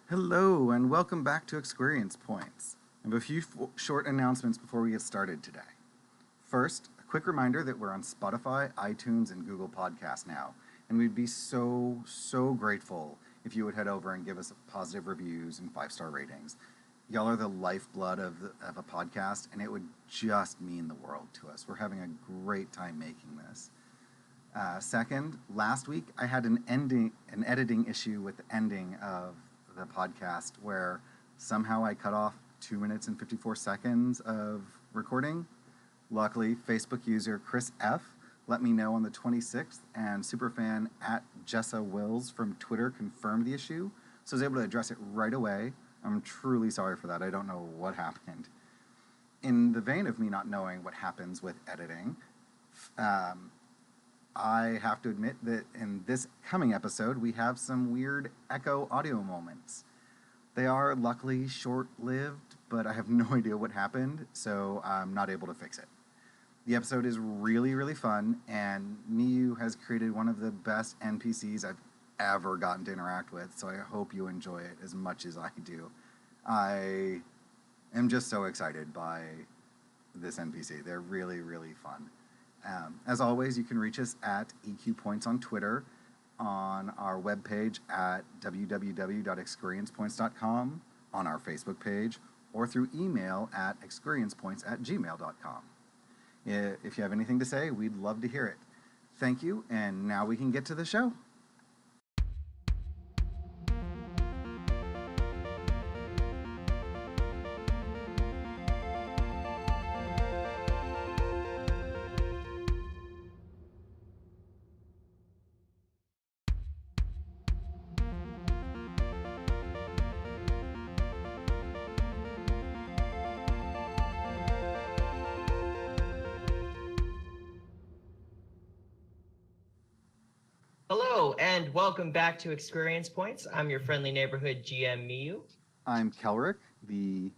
Hello, and welcome back to ExQueeriencePoints. I have a few short announcements before we get started today. First, a quick reminder that we're on Spotify, iTunes, and Google Podcasts now, and we'd be so grateful if you would head over and give us positive reviews and 5-star ratings. Y'all are the lifeblood of a podcast, and it would just mean the world to us. We're having a great time making this. Second, last week I had an editing issue with the ending of the podcast where somehow I cut off 2 minutes and 54 seconds of recording. Luckily, Facebook user Chris F. let me know on the 26th, and superfan at Jessa Wills from Twitter confirmed the issue, so I was able to address it right away. I'm truly sorry for that. I don't know what happened. In the vein of me not knowing what happens with editing, I have to admit that in this coming episode, we have some weird echo audio moments. They are luckily short-lived, but I have no idea what happened, so I'm not able to fix it. The episode is really fun, and Miyu has created one of the best NPCs I've ever gotten to interact with, so I hope you enjoy it as much as I do. I am just so excited by this NPC. They're really fun. As always, you can reach us at EQPoints on Twitter, on our webpage at www.ExQueeriencePoints.com, on our Facebook page, or through email at ExQueeriencePoints@gmail.com. If you have anything to say, we'd love to hear it. Thank you, and now we can get to the show. Hello, and welcome back to Experience Points. I'm your friendly neighborhood GM Miyu. I'm Kelrick, the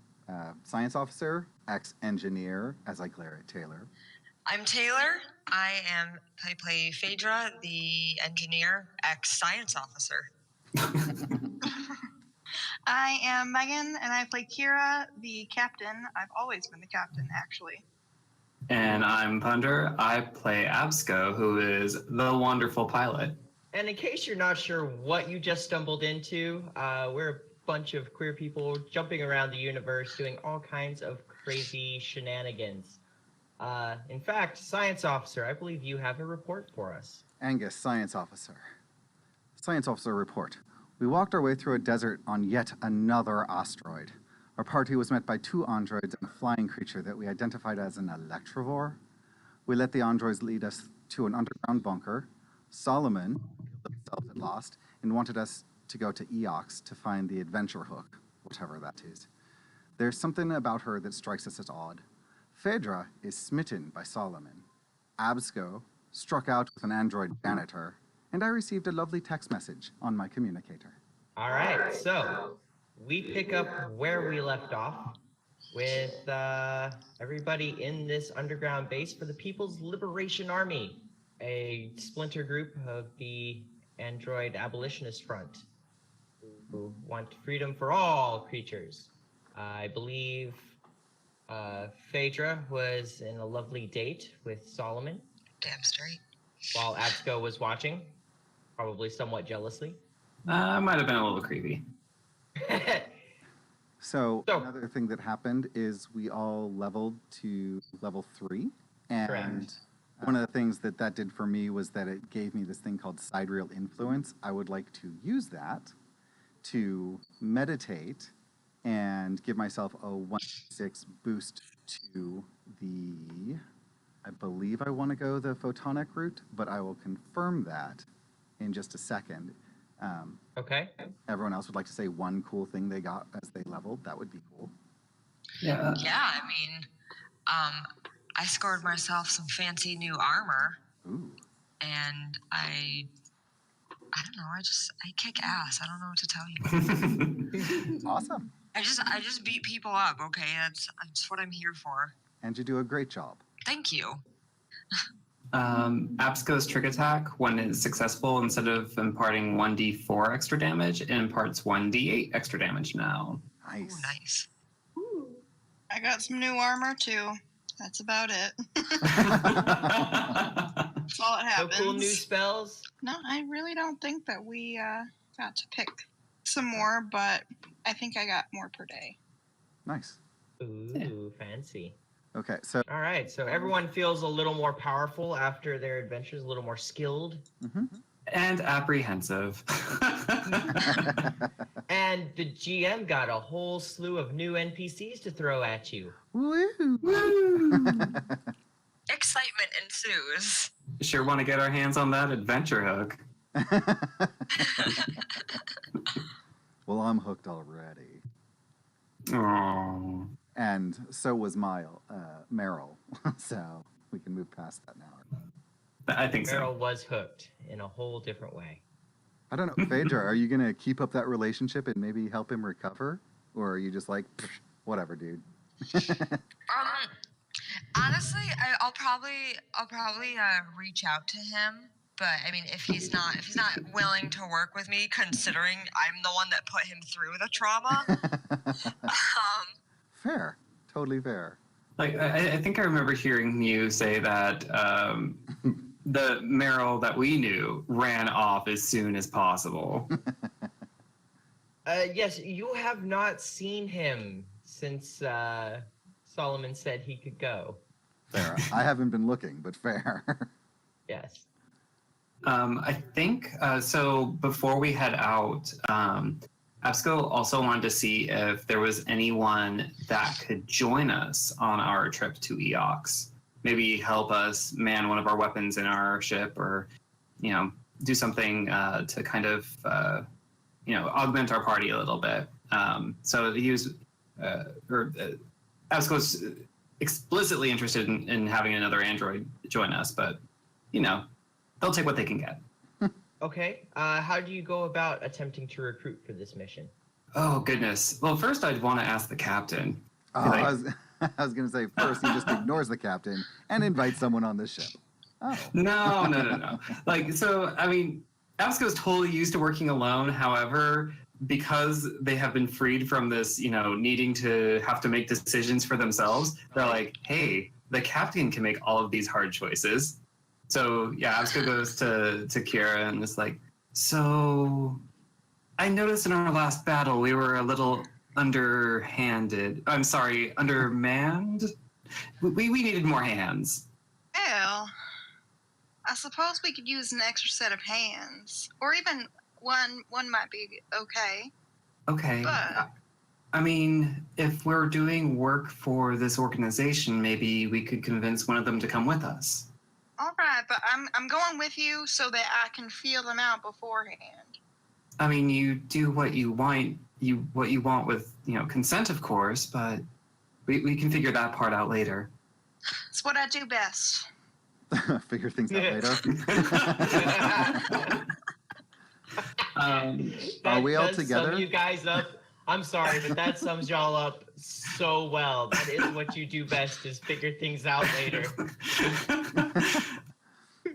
science officer, ex-engineer, as I glare at Taylor. I'm Taylor. I play Phaedra, the engineer, ex-science officer. I am Megan, and I play Kira, the captain. I've always been the captain, actually. And I'm Thunder. I play Absco, who is the wonderful pilot. And in case you're not sure what you just stumbled into, we're a bunch of queer people jumping around the universe doing all kinds of crazy shenanigans. In fact, Science Officer, I believe you have a report for us. Angus, Science Officer. Science Officer report. We walked our way through a desert on yet another asteroid. Our party was met by 2 androids and a flying creature that we identified as an electrovore. We let the androids lead us to an underground bunker. Solomon themselves had lost and wanted us to go to Eox to find the adventure hook, whatever that is. There's something about her that strikes us as odd. Phaedra is smitten by Solomon. Absco struck out with an android janitor, and I received a lovely text message on my communicator. All right, so we pick up where we left off with everybody in this underground base for the People's Liberation Army, a splinter group of the Android Abolitionist Front who want freedom for all creatures. I believe Phaedra was in a lovely date with Solomon. Damn straight. While Absco was watching, probably somewhat jealously. Might have been a little creepy. So another thing that happened is we all leveled to level 3. And Correct. One of the things that did for me was that it gave me this thing called sidereal influence. I would like to use that to meditate and give myself a 1/6 boost to the, I believe I want to go the photonic route, but I will confirm that in just a second. Okay. Everyone else would like to say one cool thing they got as they leveled. That would be cool. Yeah. Yeah, I mean, I scored myself some fancy new armor. Ooh. And I don't know, I kick ass. I don't know what to tell you. Awesome. I just beat people up, okay? That's what I'm here for. And you do a great job. Thank you. Absco's trick attack, when it's successful, instead of imparting 1d4 extra damage, it imparts 1d8 extra damage now. Nice. Ooh, nice. I got some new armor too. That's about it. That's all that No happens. cool new spells. No, I really don't think that we got to pick some more, but I think I got more per day. Nice. Ooh, fancy. Okay, so All right, so everyone feels a little more powerful after their adventures, a little more skilled. And apprehensive. And the GM got a whole slew of new NPCs to throw at you. woo. Excitement ensues. Sure want to get our hands on that adventure hook. Well, I'm hooked already. Aww. And so was Meryl. So we can move past that now. I think Meryl so. was hooked in a whole different way. I don't know, Phaedra, are you going to keep up that relationship and maybe help him recover? Or are you just like, whatever, dude? Honestly, I'll probably reach out to him. But I mean, if he's not willing to work with me, considering I'm the one that put him through the trauma, Fair. Totally fair. Like, I think I remember hearing you say that the Meryl that we knew ran off as soon as possible. Yes, you have not seen him since Solomon said he could go. Fair. I haven't been looking, but fair. Yes. I think so. Before we head out, Absco also wanted to see if there was anyone that could join us on our trip to Eox. Maybe help us man one of our weapons in our ship, or do something to kind of augment our party a little bit. So he was, Absco's explicitly interested in having another android join us, but they'll take what they can get. Okay. How do you go about attempting to recruit for this mission? Oh, goodness. Well, first I'd want to ask the captain. Oh, I was going to say, first he just ignores the captain and invites someone on this ship. Oh. No. Like, so, I mean, Absco's totally used to working alone. However, because they have been freed from this, needing to have to make decisions for themselves, they're like, hey, the captain can make all of these hard choices. So, yeah, Absco goes to Kira and is like, so I noticed in our last battle we were a little undermanned. We needed more hands. Well, I suppose we could use an extra set of hands, or even one might be okay. Okay. But I mean, if we're doing work for this organization, maybe we could convince one of them to come with us. all right, but I'm going with you so that I can feel them out beforehand. I mean, you do what you want. What you want with consent, of course, but we can figure that part out later. It's what I do best. Figure things out later. Are we all does together? Sum you guys up. I'm sorry, but that sums y'all up so well. That is what you do best, is figure things out later.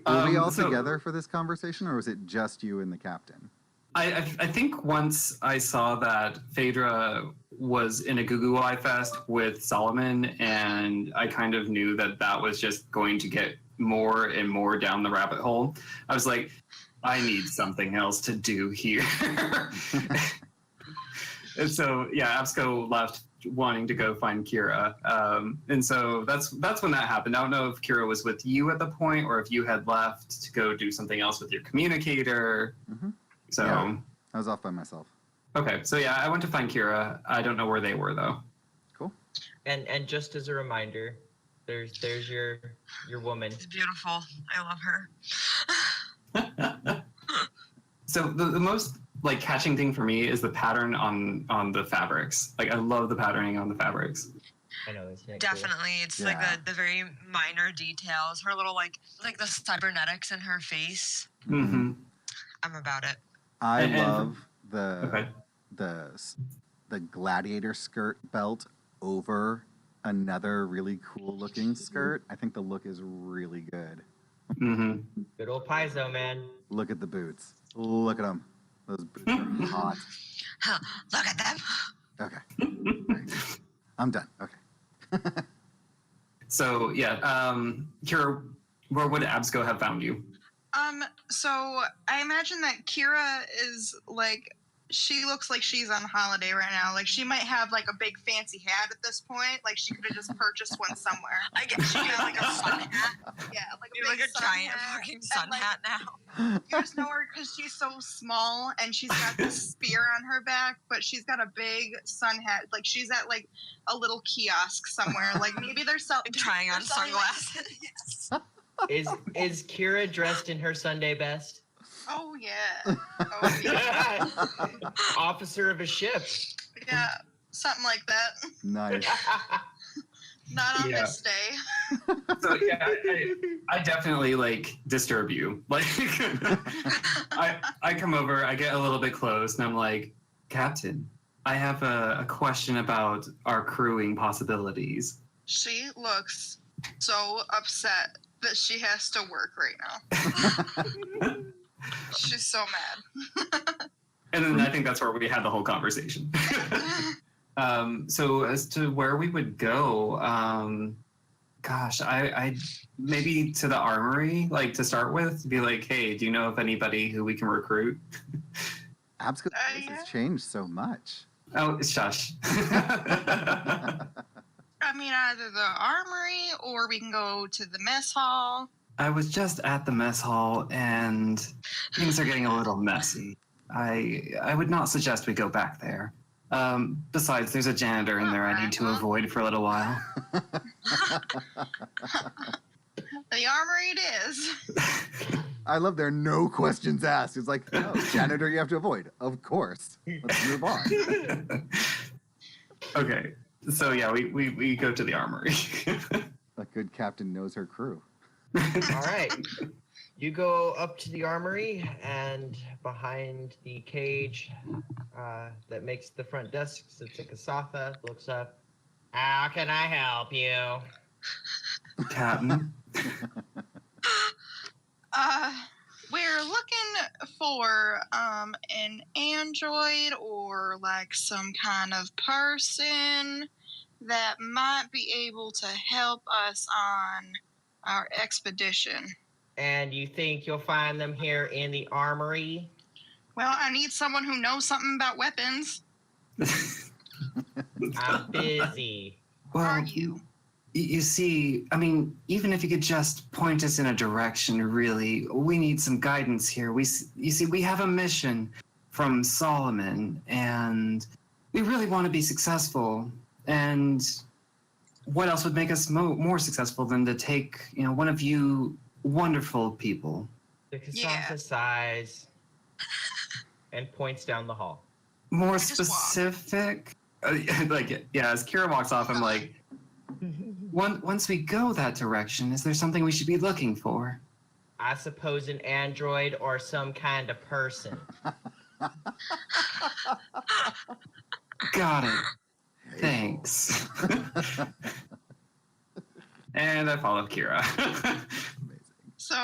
Were we all together for this conversation, or was it just you and the captain? I think once I saw that Phaedra was in a Goo Eye Fest with Solomon, and I kind of knew that was just going to get more and more down the rabbit hole, I was like, I need something else to do here. And so, yeah, Absco left wanting to go find Kira. And so that's when that happened. I don't know if Kira was with you at the point, or if you had left to go do something else with your communicator. Mm-hmm. So yeah, I was off by myself. Okay, so yeah, I went to find Kira. I don't know where they were though. Cool. And just as a reminder, there's your woman. It's beautiful. I love her. So the most catching thing for me is the pattern on the fabrics. Like, I love the patterning on the fabrics. I know, isn't it? Definitely. It's like the very minor details. Her little like the cybernetics in her face. Mm-hmm. I'm about it. I love Okay. the gladiator skirt belt over another really cool looking skirt. I think the look is really good. Mm-hmm. Good old Paizo, man. Look at the boots. Look at them. Those boots are hot. Look at them. Okay. I'm done. Okay. So yeah, Kira, where would Absco have found you? So I imagine that Kira is like, she looks like she's on holiday right now. Like she might have like a big fancy hat at this point. Like she could have just purchased one somewhere. I get she got like a sun hat. Yeah, like You a like big a sun giant hat. fucking sun And, like, hat now. You just know her because she's so small and she's got this spear on her back, but she's got a big sun hat. Like she's at like a little kiosk somewhere. Like maybe they're Trying on selling, sunglasses. Is Kira dressed in her Sunday best? Oh yeah. Oh yeah. Officer of a ship. Yeah. Something like that. Nice. Not on Yeah. this day. So yeah, I definitely like disturb you. Like I come over, I get a little bit close, and I'm like, Captain, I have a question about our crewing possibilities. She looks so upset that she has to work right now. She's so mad. And then I think that's where we had the whole conversation. So as to where we would go, gosh, I maybe to the armory, like to start with, be like, hey, do you know of anybody who we can recruit? Absco's voice Yeah. has changed so much. Oh, shush. I mean, either the armory or we can go to the mess hall. I was just at the mess hall and things are getting a little messy. I would not suggest we go back there. Besides, there's a janitor in there I need to avoid for a little while. The armory it is. I love there are no questions asked. It's like, no, janitor you have to avoid. Of course. Let's move on. Okay, so yeah, we go to the armory. A good captain knows her crew. All right. You go up to the armory, and behind the cage that makes the front desk sits a Kasatha, looks up. How can I help you? Captain, We're looking for an android or like some kind of person that might be able to help us on our expedition. And you think you'll find them here in the armory? Well, I need someone who knows something about weapons. I'm busy. Who are well, you? you see, I mean, even if you could just point us in a direction, really, we need some guidance here. You see, we have a mission from Solomon, and we really want to be successful. And what else would make us more successful than to take, one of you wonderful people? The Kasatha Yeah. sighs and points down the hall. More just walk. specific? Like, yeah, as Kira walks off, I'm like, once we go that direction, is there something we should be looking for? I suppose an android or some kind of person. Got it. Thanks. And I follow Kira. Amazing. So,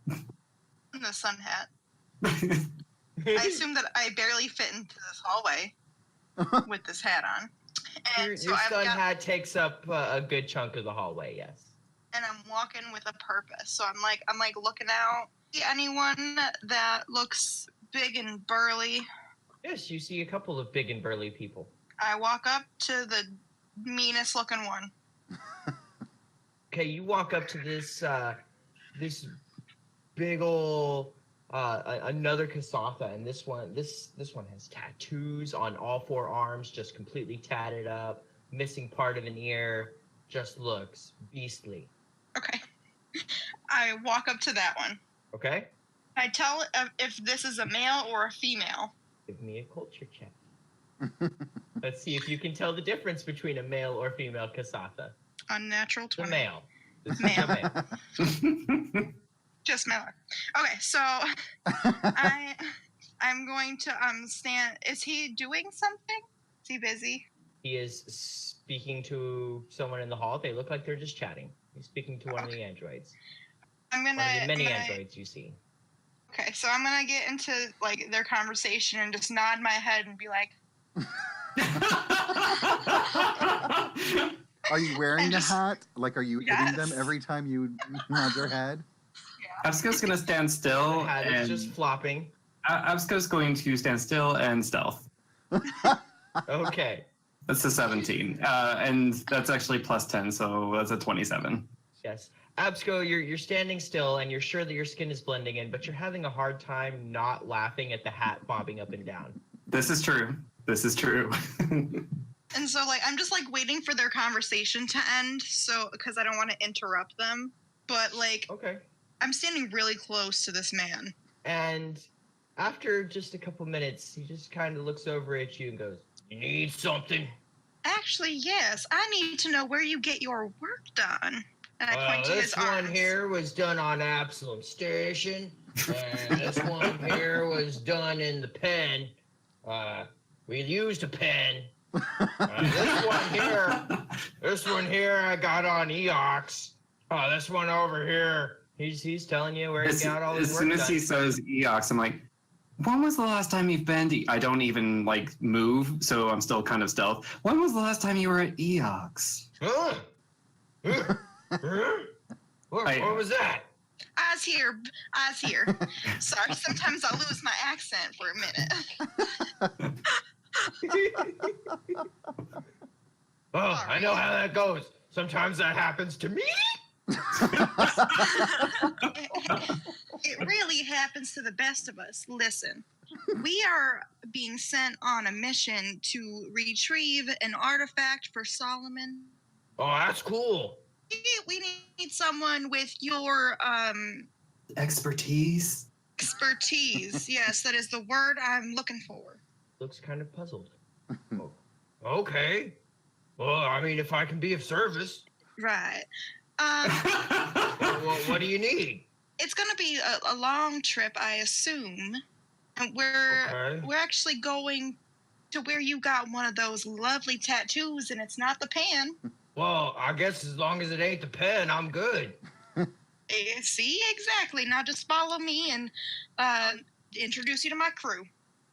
the sun hat. I assume that I barely fit into this hallway with this hat on. Your, And so your I've sun got, hat takes up a good chunk of the hallway, yes. and I'm walking with a purpose. So I'm like looking out. See anyone that looks big and burly? Yes, you see a couple of big and burly people. I walk up to the meanest looking one. Okay, you walk up to this this big ol' another Kasatha, and this one has tattoos on all four arms, just completely tatted up, missing part of an ear, just looks beastly. Okay. I walk up to that one. Okay? I tell if this is a male or a female. Give me a culture check. Let's see if you can tell the difference between a male or female Kasatha. Unnatural The 20. male. This is Male. the male. Just male. Okay, so I'm going to stand. Is he doing something? Is he busy? He is speaking to someone in the hall. They look like they're just chatting. He's speaking to one of the androids. I'm One of gonna the many I'm gonna- androids you see. Okay, so I'm gonna get into like their conversation and just nod my head and be like, Are you wearing And the just- hat? Like, are you hitting them Yes. every time you nod your head? Absco's going to stand still. The hat is and just flopping. Absco's going to stand still and stealth. Okay. That's a 17. And that's actually plus 10, so that's a 27. Yes. Absco, you're standing still and you're sure that your skin is blending in, but you're having a hard time not laughing at the hat bobbing up and down. This is true. This is true. and so like I'm just like waiting for their conversation to end, so because I don't want to interrupt them. But like Okay. I'm standing really close to this man. And after just a couple minutes, he just kind of looks over at you and goes, "You need something?" Actually, yes, I need to know where you get your work done. And I point to his This one arms. here was done on Absalom Station, and this one here was done in the pen. We used a pen. This one here I got on Eox. This one over here, he's telling you where he got all his As work soon as done. he says Eox, I'm like, when was the last time you've been to... I don't even, like, move, so I'm still kind of stealth. When was the last time you were at Eox? Huh? What was that? Eyes here. Sorry, sometimes I'll lose my accent for a minute. I know how that goes. Sometimes that happens to me. It really happens to the best of us. Listen, we are being sent on a mission to retrieve an artifact for Solomon. Oh, that's cool. We need someone with your Expertise? expertise. Yes, that is the word I'm looking for. Looks kind of puzzled. Oh, okay. Well, I mean, if I can be of service, Right. what do you need? It's gonna be a long trip, I assume. And we're Okay. actually going to where you got one of those lovely tattoos, and it's not the pan. Well, I guess as long as it ain't the pen, I'm good. See, exactly. Now just follow me and introduce you to my crew.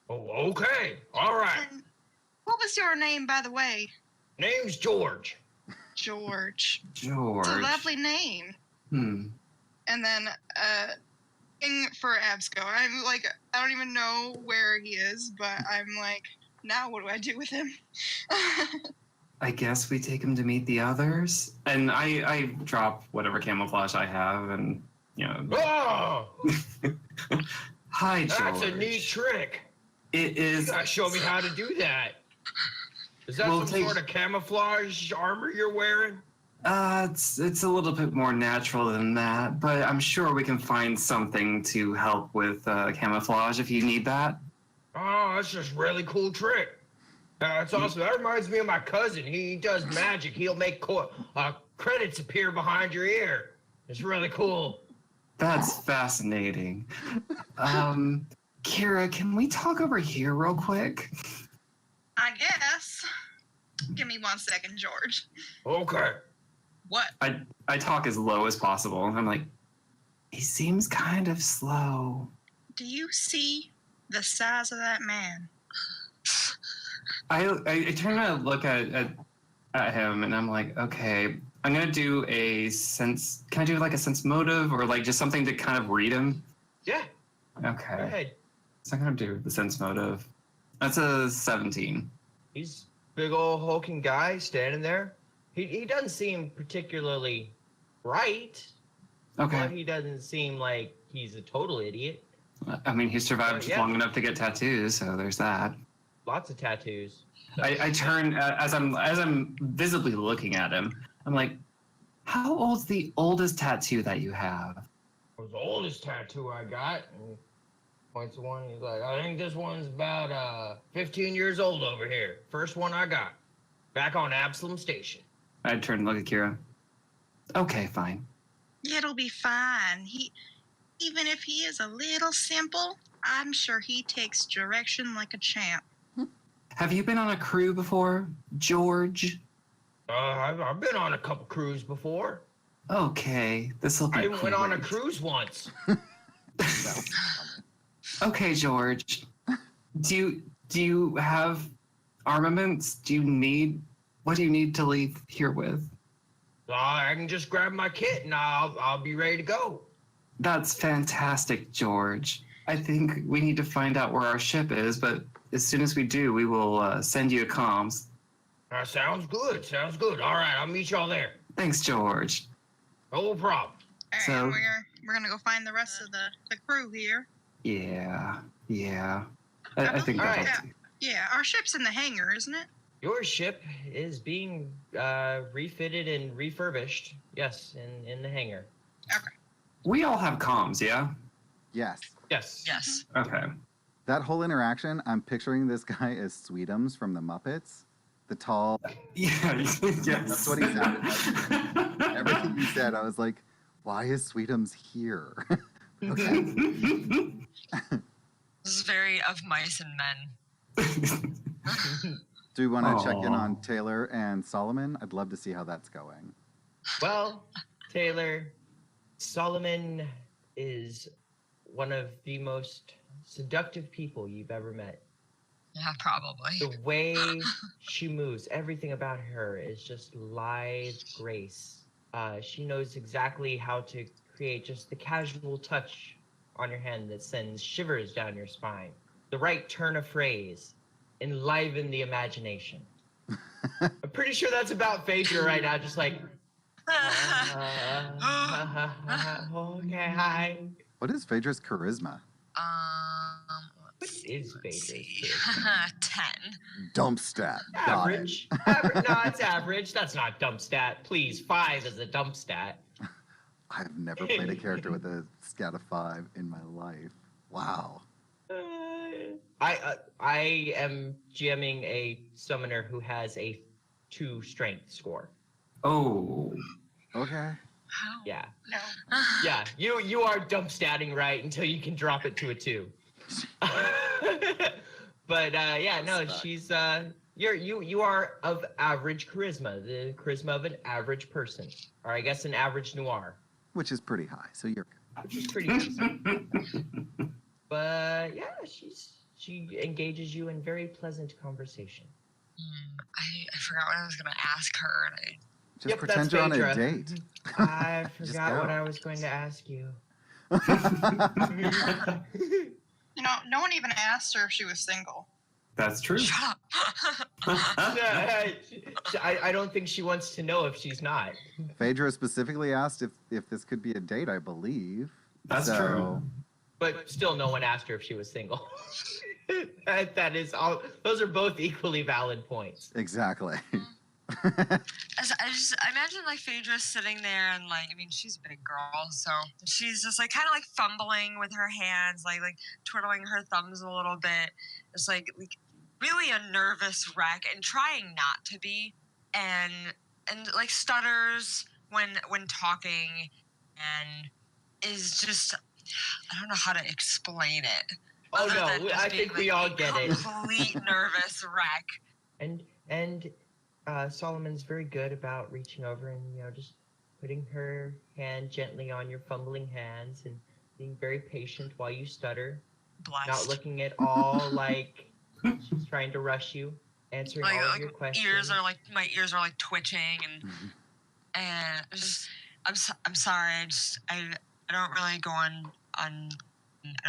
Oh, okay. All right. And what was your name, by the way? Name's George. George. George. It's a lovely name. Hmm. And then, thing for Absco. I'm like, I don't even know where he is, but I'm like, now what do I do with him? I guess we take him to meet the others. And I drop whatever camouflage I have and, you know. Oh, Hi, George. that's a neat trick. It You is. gotta show me how to do that. Is that Well, some take- sort of camouflage armor you're wearing? It's a little bit more natural than that, but I'm sure we can find something to help with camouflage if you need that. Oh, that's just really cool trick. It's awesome. That reminds me of my cousin. He does magic. He'll make credits appear behind your ear. It's really cool. That's fascinating. Kira, can we talk over here real quick? I guess. Give me 1 second, George. Okay. What? I talk as low as possible. I'm like, he seems kind of slow. Do you see the size of that man? I turn to look at him and I'm like, okay, I'm gonna do a sense. Can I do like a sense motive or like just something to kind of read him? Yeah, Okay. go ahead. So I'm gonna do the sense motive. That's a 17. He's a big old hulking guy standing there. He doesn't seem particularly bright, but Okay. he doesn't seem like he's a total idiot. I mean, he survived Yeah. long enough to get tattoos, so there's that. Lots of tattoos. I turn as I'm visibly looking at him. I'm like, how old's the oldest tattoo that you have? It was the oldest tattoo I got. And points to one. He's like, I think this one's about 15 years old over here. First one I got. Back on Absalom Station. I turn and look at Kira. Okay, fine. It'll be fine. Even if he is a little simple, I'm sure he takes direction like a champ. Have you been on a crew before, George? I've been on a couple cruises before. Okay, this will be I went on a great. cruise once. That was funny. Okay, George. Do you have armaments? What do you need to leave here with? I can just grab my kit and I'll be ready to go. That's fantastic, George. I think we need to find out where our ship is, but as soon as we do, we will send you a comms. Sounds good. Sounds good. All right, I'll meet y'all there. Thanks, George. No problem. All right, So- we're gonna go find the rest of the crew here. Yeah. I I think believe- that'll. Yeah, our ship's in the hangar, isn't it? Your ship is being refitted and refurbished. Yes, in the hangar. We all have comms, yeah? Yes. Yes. Yes. Okay. That whole interaction, I'm picturing this guy as Sweetums from the Muppets. The tall, Yeah, yes. That's what he sounded like. everything you said, I was like, why is Sweetums here? Okay. This is very of mice and men. Do we want to check in Aw. on Taylor and Solomon? I'd love to see how that's going. Well, Taylor, Solomon is one of the most seductive people you've ever met. Yeah, probably. The way she moves, everything about her is just lithe grace. She knows exactly how to create just the casual touch on your hand that sends shivers down your spine. The right turn of phrase, enliven the imagination. I'm pretty sure that's about Phaedra right now, just like, okay, hi. What is Phaedra's charisma? What is Phaedra's see. charisma? 10. Dump stat. Got it. Average. No, it's average. That's not dump stat. Please, 5 is a dump stat. I've never played a character with a scat of 5 in my life. Wow. I am GMing a summoner who has a 2 strength score. Oh. Okay. How? Yeah, No. yeah. You are dump statting right until you can drop it to a 2. But yeah, no, Stuck. she's you are of average charisma, the charisma of an average person, or I guess an average noir, Which is pretty high, so you're good. which is pretty decent. But yeah, she engages you in very pleasant conversation. I forgot what I was going to ask her. And Just Yep, pretend that's you're on a Phaedra. date. I Just forgot what go. I was going to ask you. You know, no one even asked her if she was single. That's true. Shut up. I don't think she wants to know if she's not. Phaedra specifically asked if this could be a date, I believe. That's So, true. But still, no one asked her if she was single. That is all. Those are both equally valid points. Exactly. I imagine like Phaedra sitting there and like, I mean, she's a big girl, so she's just like kind of like fumbling with her hands, like twiddling her thumbs a little bit. It's like really a nervous wreck and trying not to be, and like stutters when talking, and is just, I don't know how to explain it. Oh other than no, just I being, think we like, all a get it. Complete nervous wreck. And Solomon's very good about reaching over and just putting her hand gently on your fumbling hands and being very patient while you stutter, Blessed. not looking at all like she's trying to rush you, answering Like, all of like your questions. my ears are like twitching, and just I'm sorry. I don't really go on I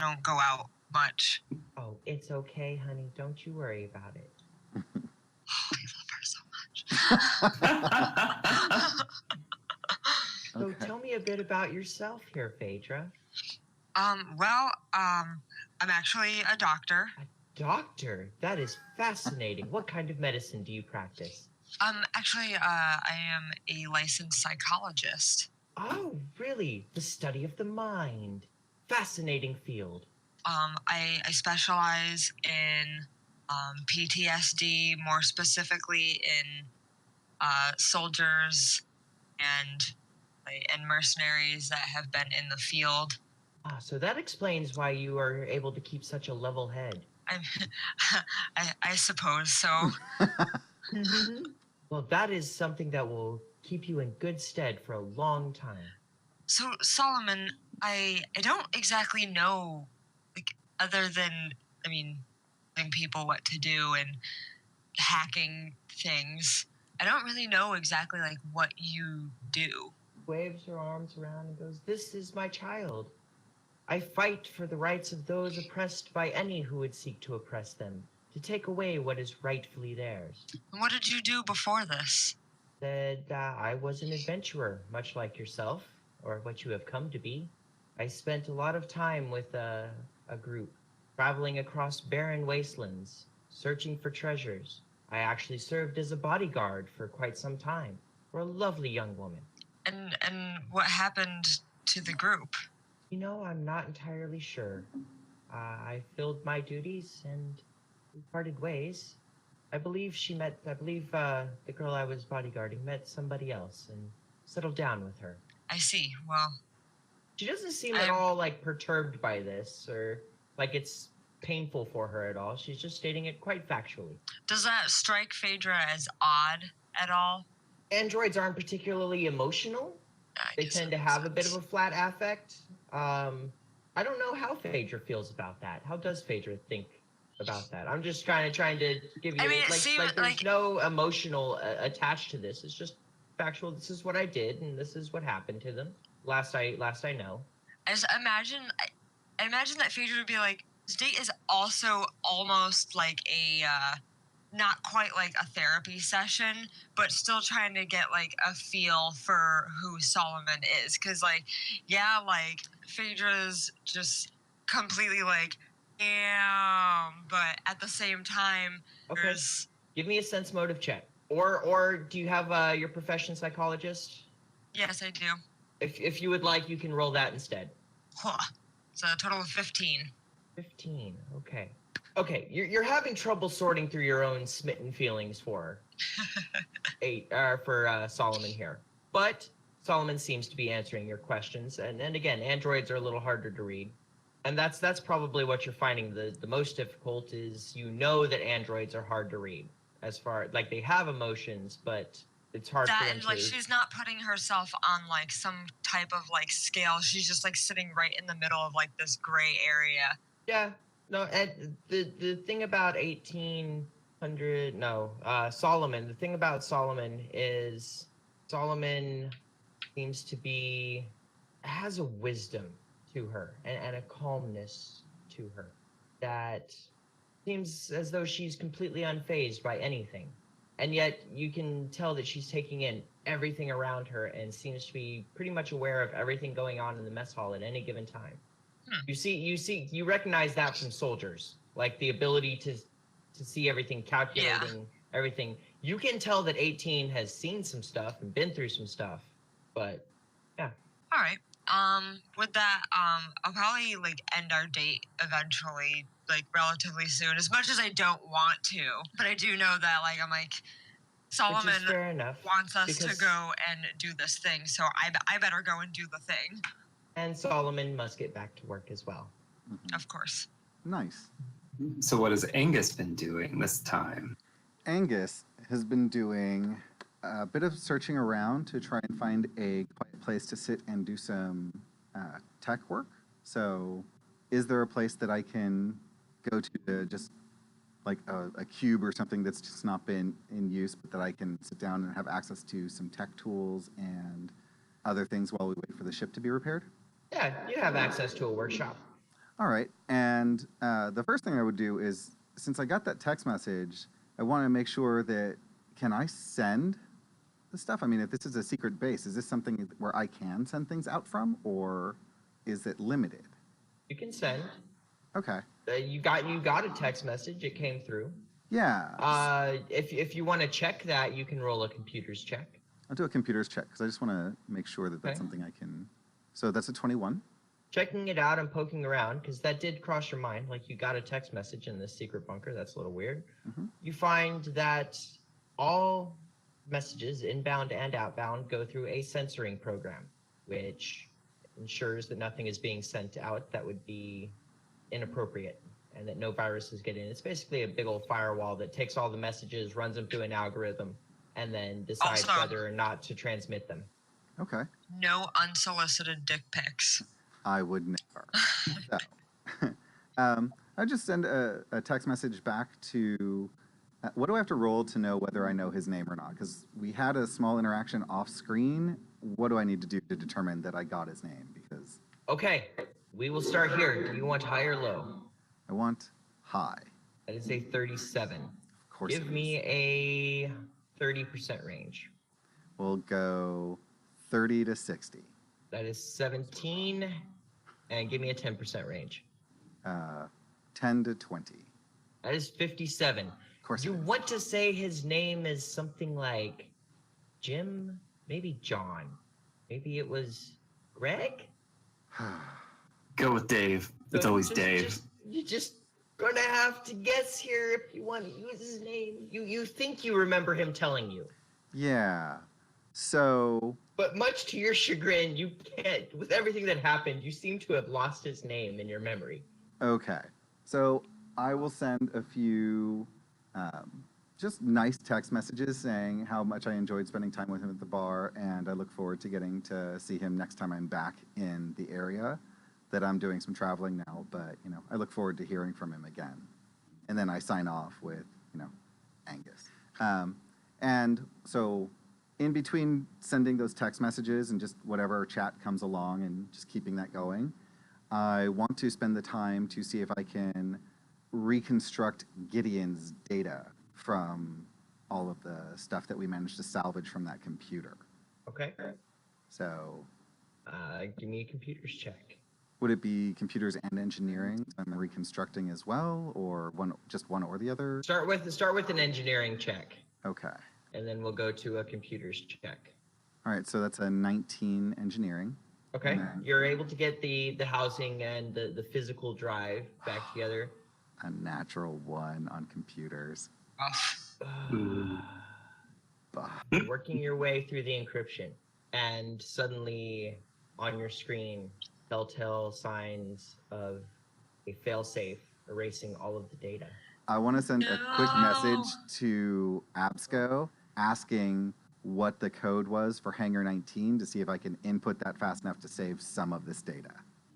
don't go out much. Oh, it's okay, honey. Don't you worry about it. Oh, I love her so much. So Okay. tell me a bit about yourself here, Phaedra. I'm actually a doctor. Doctor, that is fascinating. What kind of medicine do you practice? Actually, I am a licensed psychologist. Oh, really? The study of the mind. Fascinating field. I specialize in PTSD, more specifically in soldiers and mercenaries that have been in the field. Ah, so that explains why you are able to keep such a level head. I suppose so. Well, that is something that will keep you in good stead for a long time. So Solomon, I don't exactly know, like, other than, I mean, telling people what to do and hacking things. I don't really know exactly like what you do. Waves her arms around and goes, "This is my child. I fight for the rights of those oppressed by any who would seek to oppress them, to take away what is rightfully theirs." And what did you do before this? Said I was an adventurer, much like yourself, or what you have come to be. I spent a lot of time with a group, traveling across barren wastelands, searching for treasures. I actually served as a bodyguard for quite some time, for a lovely young woman. And what happened to the group? You know, I'm not entirely sure. I filled my duties and we parted ways. I believe the girl I was bodyguarding met somebody else and settled down with her. I see. Well, She doesn't seem at all like perturbed by this or like it's painful for her at all. She's just stating it quite factually. does that strike Phaedra as odd at all? Androids aren't particularly emotional. I They guess tend that to makes have a bit of sense. a flat affect. I don't know how Phaedra feels about that. How does Phaedra think about that? I'm just trying to give you I mean, it like seems there's like- no emotional attached to this. It's just factual. This is what I did, and this is what happened to them. Last I know. I just imagine. I imagine that Phaedra would be like, this date is also almost like a, not quite like a therapy session, but still trying to get like a feel for who Solomon is. Cause like, yeah, like Phaedra's just completely like, damn, but at the same time, Okay. there's, Give me a sense motive check. Or do you have your profession psychologist? yes, I do. If you would like, you can roll that instead. Huh. It's a total of 15. 15. Okay. Okay, you're having trouble sorting through your own smitten feelings for Solomon here, but Solomon seems to be answering your questions, and again, androids are a little harder to read, and that's probably what you're finding the most difficult is you know that androids are hard to read as far like they have emotions, but it's hard for That them and like to. she's not putting herself on like some type of like scale. She's just like sitting right in the middle of like this gray area. Yeah, no, and the thing about 1800, no, Solomon, the thing about Solomon is Solomon seems to be, has a wisdom to her and a calmness to her that seems as though she's completely unfazed by anything. And yet you can tell that she's taking in everything around her and seems to be pretty much aware of everything going on in the mess hall at any given time. You recognize that from soldiers, like the ability to see everything, calculating everything. You can tell that 18 has seen some stuff and been through some stuff, but yeah. All right. With that, I'll probably like end our date eventually, like relatively soon. As much as I don't want to, but I do know that like I'm like Which Solomon is fair enough. wants us to because- go and do this thing, so I better go and do the thing. And Solomon must get back to work as well. Of course. Nice. So what has Angus been doing this time? Angus has been doing a bit of searching around to try and find a quiet place to sit and do some tech work. So, is there a place that I can go to just like a cube or something that's just not been in use, but that I can sit down and have access to some tech tools and other things while we wait for the ship to be repaired? Yeah, you have access to a workshop. All right. And the first thing I would do is, since I got that text message, I want to make sure that, can I send the stuff? I mean, if this is a secret base, is this something where I can send things out from, or is it limited? You can send. Okay. You got a text message. It came through. Yeah. If you want to check that, you can roll a computer's check. I'll do a computer's check because I just want to make sure that that's Okay. something I can. So that's a 21. Checking it out and poking around, because that did cross your mind, like you got a text message in this secret bunker. That's a little weird. Mhm. You find that all messages, inbound and outbound, go through a censoring program, which ensures that nothing is being sent out that would be inappropriate and that no viruses get in. It's basically a big old firewall that takes all the messages, runs them through an algorithm, and then decide Also- whether or not to transmit them. Okay. No unsolicited dick pics. I would never. So, I just send a text message back to. What do I have to roll to know whether I know his name or not? Because we had a small interaction off screen. What do I need to do to determine that I got his name? Because Okay, we will start here. Do you want high or low? I want high. That is a 37. Of course. Give it me is. a 30% range. We'll go 30 to 60. That is 17. And give me a 10% range. 10 to 20. That is 57. Of course. You it is. want to say his name is something like Jim? Maybe John. Maybe it was Greg? Go with Dave. It's So always Dave. You're just gonna have to guess here if you want to use his name. You think you remember him telling you. Yeah. So But much to your chagrin, you can't. With everything that happened, you seem to have lost his name in your memory. okay. So I will send a few just nice text messages saying how much I enjoyed spending time with him at the bar, and I look forward to getting to see him next time I'm back in the area. That I'm doing some traveling now, but I look forward to hearing from him again. And then I sign off with Angus. And so in between sending those text messages and just whatever chat comes along and just keeping that going, I want to spend the time to see if I can reconstruct Gideon's data from all of the stuff that we managed to salvage from that computer. Okay. So Give me a computers check. would it be computers and engineering I'm reconstructing as well, or just one or the other? Start with an engineering check, Okay. and then we'll go to a computers check. All right, so that's a 19 engineering. Okay. Mhm. You're able to get the housing and the physical drive back together. A natural 1 on computers. Ooh. Bah. Working your way through the encryption, and suddenly on your screen, telltale signs of a failsafe erasing all of the data. I want to send a quick No. message to Absco asking what the code was for Hangar 19 to see if I can input that fast enough to save some of this data.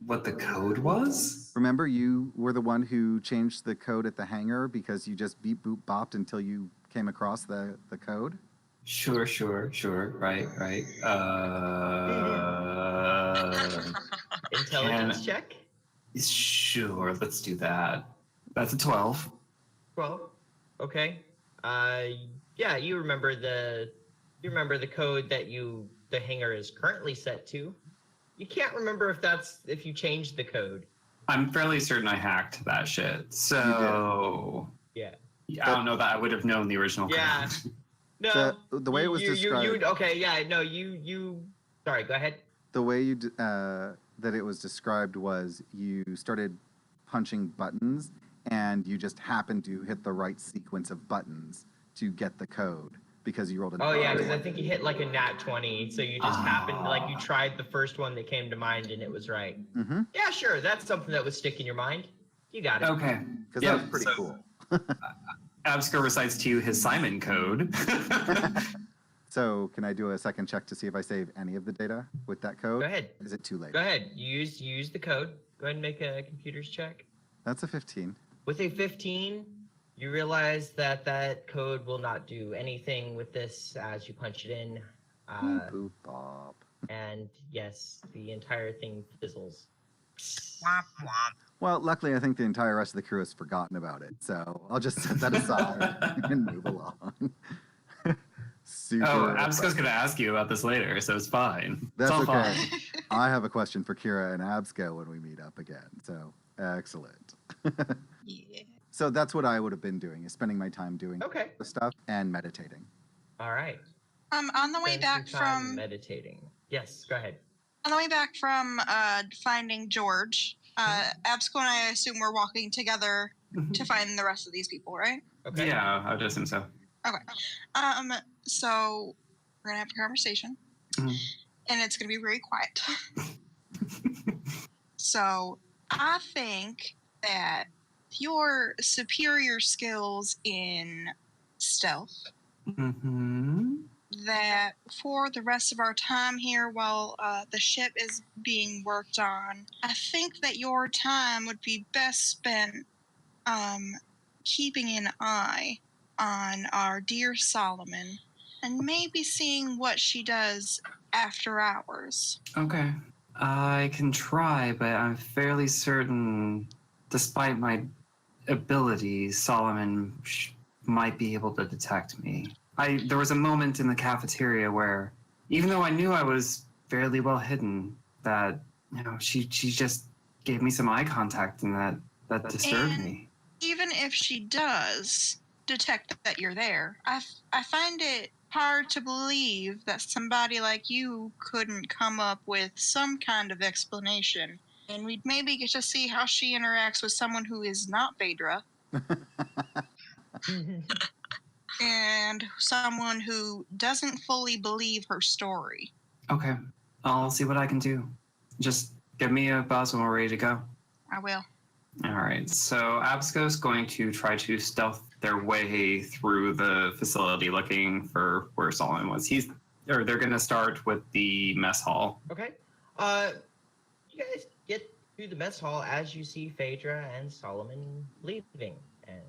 What the code was? Remember, you were the one who changed the code at the hangar because you just beep, boop, bopped until you came across the code? Sure. Right. Intelligence check? Sure, let's do that. That's a 12. 12. Okay. Yeah, you remember the code that the hangar is currently set to. You can't remember if you changed the code. I'm fairly certain I hacked that shit. So Yeah. I don't know that I would have known the original Yeah. code. No. The way it was described. Okay, yeah, no, you sorry, go ahead. The way that it was described was you started punching buttons and you just happened to hit the right sequence of buttons to get the code because you rolled a Oh yeah, because I think you hit like a nat 20, so you just happened you Ah. tried the first one that came to mind and it was right. Mm-hmm. Yeah, sure, that's something that would stick in your mind. You got it. Okay. Because Yeah, that was pretty so- cool. Absco recites to you his Simon code. So can I do a second check to see if I save any of the data with that code? Go ahead. Is it too late? Go ahead. You use the code. Go ahead and make a computers check. That's a 15. With a 15, you realize that code will not do anything with this as you punch it in. Boop, boop, bop. And yes, the entire thing fizzles. Womp womp. Well, luckily, I think the entire rest of the crew has forgotten about it, so I'll just set that aside and move along. Super. Oh, Absco's going to ask you about this later, so it's fine. That's it's all okay. fine. I have a question for Kira and Absco when we meet up again, so excellent. Yeah. So that's what I would have been doing, is spending my time doing Okay. the stuff and meditating. All right. On the way Spend back some time from meditating. Yes, go ahead. finding George, Absco and I assume we're walking together to find the rest of these people, right? Okay. Yeah, I would assume so. So we're gonna have a conversation, Mhm. and it's gonna be very quiet. So I think that your superior skills in stealth Mm-hmm. that for the rest of our time here while the ship is being worked on, I think that your time would be best spent keeping an eye on our dear Solomon and maybe seeing what she does after hours. Okay. I can try, but I'm fairly certain, despite my abilities, Solomon might be able to detect me. There was a moment in the cafeteria where, even though I knew I was fairly well hidden, that she just gave me some eye contact, and that disturbed me. Even if she does detect that you're there, I find it hard to believe that somebody like you couldn't come up with some kind of explanation. And we'd maybe get to see how she interacts with someone who is not Phaedra. And someone who doesn't fully believe her story. Okay. I'll see what I can do. Just give me a buzz when we're ready to go. I will. All right. So Absco's going to try to stealth their way through the facility looking for where Solomon was. They're going to start with the mess hall. Okay. You guys get through the mess hall as you see Phaedra and Solomon leaving. And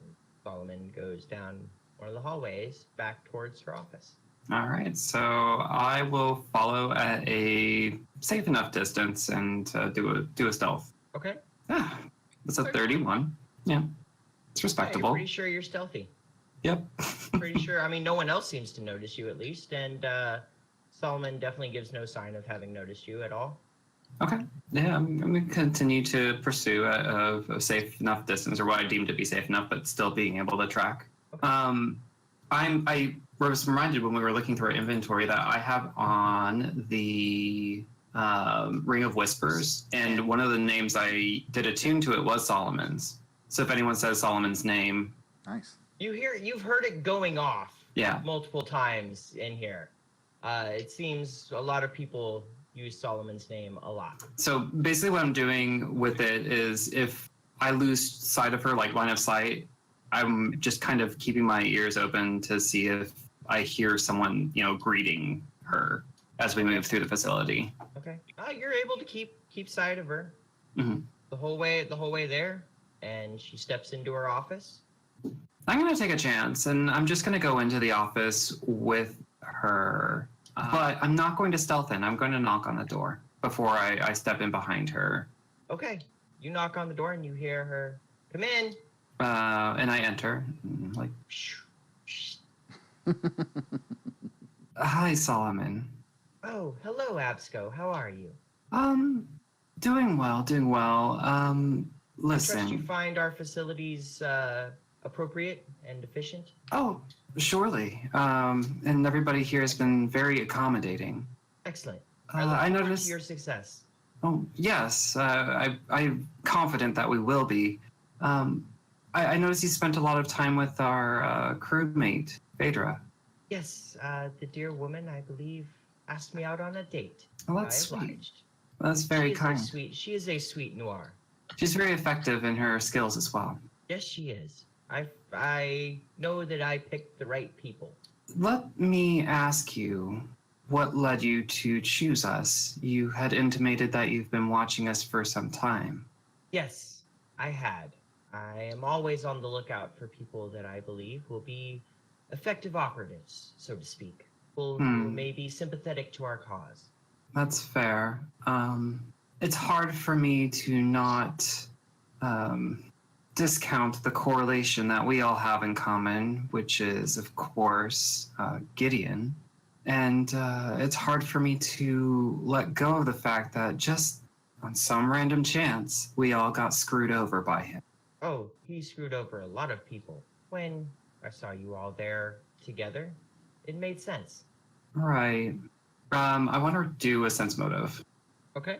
Solomon goes down one of the hallways back towards her office. All right. So I will follow at a safe enough distance and do a stealth. Okay. Ah, that's a 31. Yeah. It's respectable. I'm pretty sure you're stealthy. Yep. Pretty sure. I mean, no one else seems to notice you at least, and Solomon definitely gives no sign of having noticed you at all. Okay. Yeah, I'm going to continue to pursue a safe enough distance, or what I deem to be safe enough, but still being able to track. Okay. I was reminded when we were looking through our inventory that I have on the Ring of Whispers, and one of the names I did attune to it was Solomon's. So if anyone says Solomon's name, Nice. You've heard it going off. Yeah. Multiple times in here. It seems a lot of people use Solomon's name a lot. So basically what I'm doing with it is if I lose sight of her, like line of sight, I'm just kind of keeping my ears open to see if I hear someone, greeting her as we move through the facility. Okay. You're able to keep sight of her Mm-hmm. the whole way there, and she steps into her office. I'm going to take a chance, and I'm just going to go into the office with her. But I'm not going to stealth in. I'm going to knock on the door before I step in behind her. Okay. You knock on the door and you hear her, "Come in." And I enter. Like, hi, Solomon. Oh, hello, Absco. How are you? Doing well. I trust you Listen. find our facilities appropriate and efficient. Oh, surely. And everybody here has been very accommodating. Excellent. I look forward noticed. to your success. Oh, yes. I'm confident that we will be. I noticed you spent a lot of time with our crewmate, Phaedra. Yes, the dear woman, I believe, asked me out on a date. Oh, that's I sweet. obliged. That's very kind. She is a sweet noir. She's very effective in her skills as well. Yes, she is. I know that I picked the right people. Let me ask you, what led you to choose us? You had intimated that you've been watching us for some time. Yes, I had. I am always on the lookout for people that I believe will be effective operatives, so to speak. People who may be sympathetic to our cause. That's fair. It's hard for me to not discount the correlation that we all have in common, which is, of course, Gideon. And it's hard for me to let go of the fact that just on some random chance, we all got screwed over by him. Oh, he screwed over a lot of people. When I saw you all there together, it made sense. Right. I want to do a sense motive. Okay.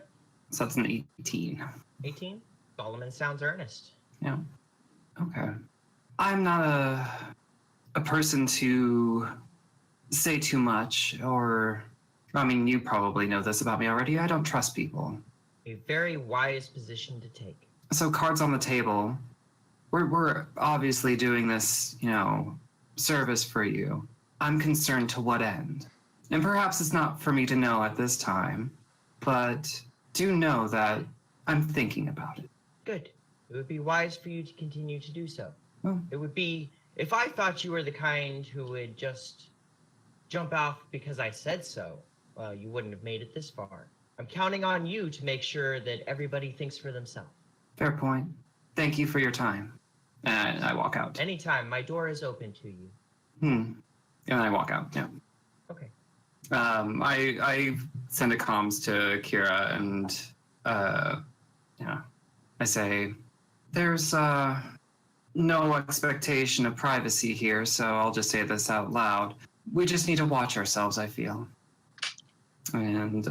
So that's an 18. 18? Solomon sounds earnest. Yeah. Okay. I'm not a person to say too much, or, I mean, you probably know this about me already. I don't trust people. A very wise position to take. So cards on the table. We're obviously doing this, service for you. I'm concerned to what end. And perhaps it's not for me to know at this time, but do know that I'm thinking about it. Good. It would be wise for you to continue to do so. Oh. It would be, if I thought you were the kind who would just jump off because I said so, well, you wouldn't have made it this far. I'm counting on you to make sure that everybody thinks for themselves. Fair point. Thank you for your time. And I walk out. Anytime, my door is open to you. And I walk out, yeah. Okay. I send a comms to Kira and, I say, there's no expectation of privacy here, so I'll just say this out loud. We just need to watch ourselves, I feel. And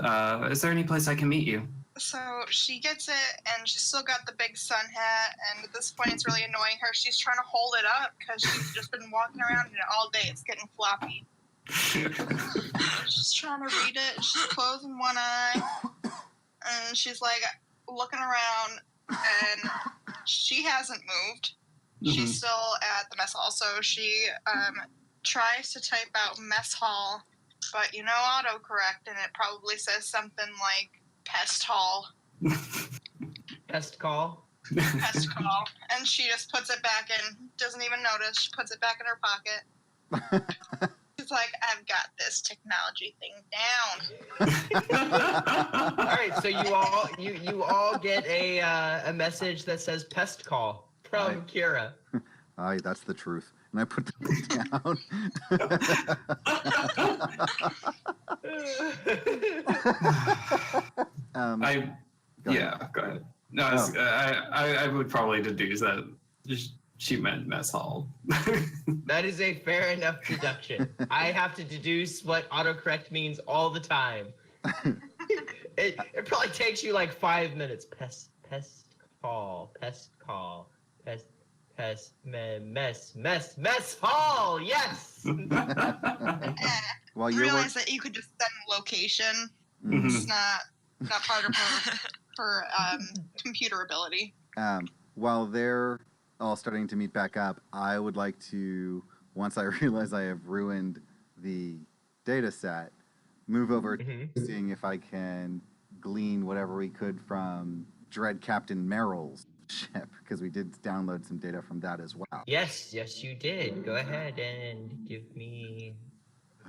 is there any place I can meet you? So she gets it, and she's still got the big sun hat, and at this point it's really annoying her. She's trying to hold it up because she's just been walking around in it all day. It's getting floppy. She's trying to read it. She's closing one eye, and she's like looking around, and she hasn't moved. She's still at the mess hall, so she tries to type out mess hall, but autocorrect, and it probably says something like pest hall. Pest call. Pest call. And she just puts it back in, doesn't even notice. She puts it back in her pocket. She's like, I've got this technology thing down. All right, so you all get a message that says pest call from Kira. Aye, that's the truth. And I put those down. Go ahead. No, I would probably deduce that she meant mess hall. That is a fair enough deduction. I have to deduce what autocorrect means all the time. It probably takes you like 5 minutes. Pest call, mess hall. Yes. While I you're realized that you could just send location. It's not part of her computer ability. While they're all starting to meet back up, I would like to, once I realize I have ruined the data set, move over to seeing if I can glean whatever we could from Dread Captain Merrill's ship, because we did download some data from that as well. Yes, you did. Go ahead and give me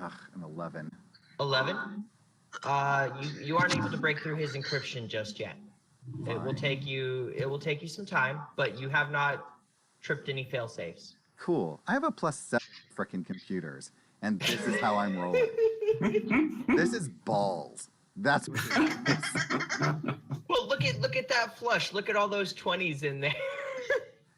An 11. 11. You aren't able to break through his encryption just yet. It will take you some time, but you have not tripped any fail safes. Cool. I have a +7 frickin' computers, and this is how I'm rolling. This is balls. That's what it is. Well, look at that flush. Look at all those 20s in there.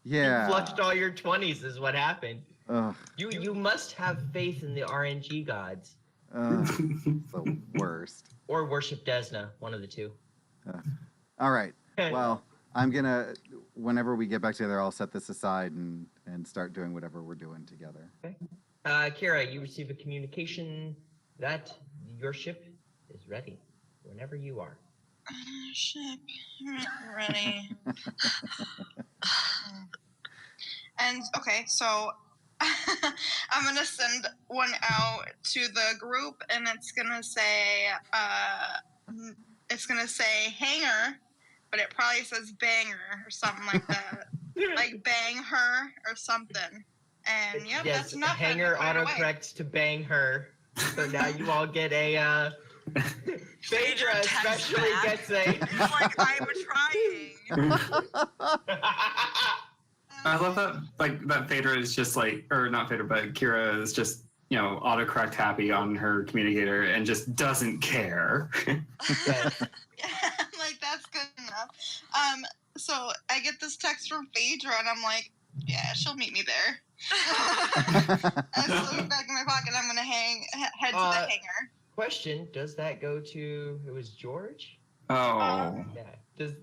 Yeah. You flushed all your 20s is what happened. Ugh. You must have faith in the RNG gods. The worst. Or worship Desna, one of the two. All right. Well, I'm going to, whenever we get back together, I'll set this aside and start doing whatever we're doing together. Okay. Kira, you receive a communication that your ship is ready whenever you are. Ship ready. And okay, so I'm gonna send one out to the group, and it's gonna say hanger, but it probably says banger or something like that, like bang her or something. And yep, yes, that's enough. Hanger autocorrects to bang her. So now you all get a. Phaedra especially gets a. It's like I'm trying. I love that, that Phaedra is just or not Phaedra, but Kira is just, autocorrect happy on her communicator and just doesn't care. Yes. Yeah, like that's good enough. So I get this text from Phaedra, and I'm like, yeah, she'll meet me there. I slip it back in my pocket. I'm gonna head to the hangar. Question: does that go to? It was George. Oh. Yeah. Does